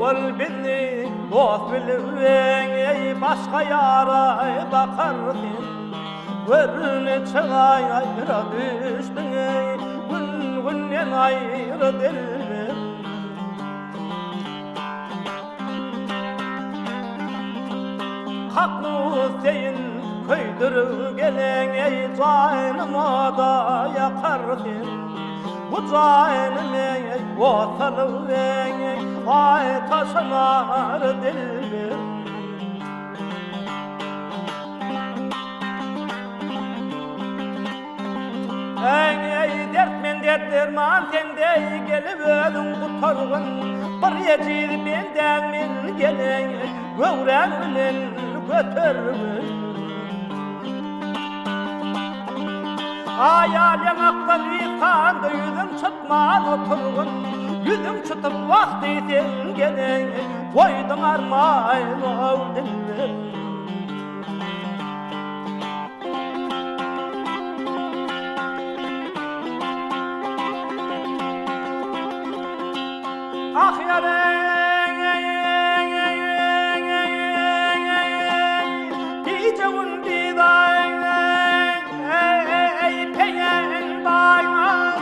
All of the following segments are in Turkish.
Ol bizni dost bilivin ey başka yara bakarsın Görüne çıgay ayrı düştün ey gün günden ayrı dilbir Haklı Hüseyin köydürü gelen ey canıma da yakarsın Bu canım ey otalı ey ay taşınar dilbir Ey dert men dert derman sende gelip ödün kutargın Bir yecir benden min gelen Göğren bilen götürmüş Ayalem aktan yıkandı yüzüm çıtman oturgun Yüzüm çıtıp vakti sen gelen Koydun armayın o dilbir Ah yarın diyeceğin didayın peyen dayın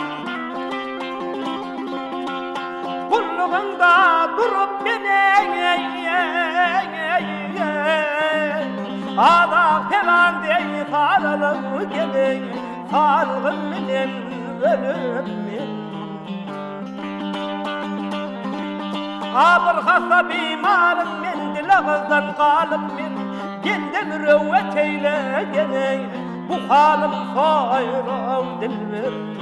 Kulluğunda durup beni Adak falan değil sarılır gelin Salgın bilen ölüm min Abır hasta bimarım men dilağızdan kalıp men Geldim rüvvet eyle gene Bu halim sayram dilbir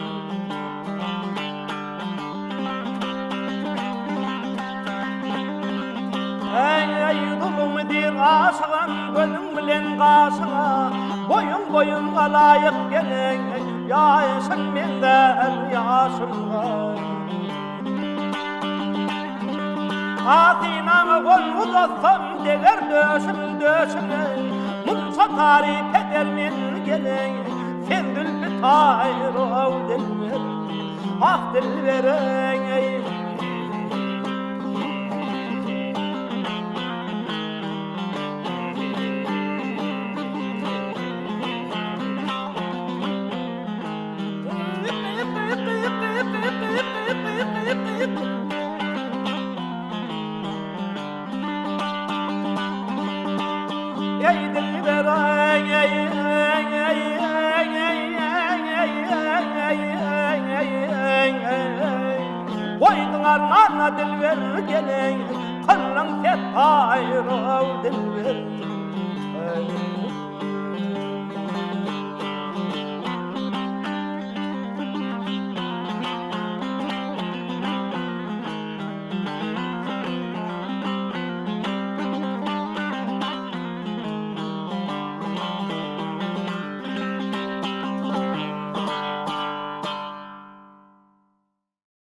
Ey dulum dir aşıgan gönlüm bilen kaşığa Boyun boyunga layık gene Yaşın menden yaşımga Atinamı kol uzatsam deger döşüm döşüme Munça tarif eder men gelen Sen dülbü tayr ol dilber Ah dilberen ey Ey dilber ey Koydun armağana dilber gelen Kallın set hayır ol dilber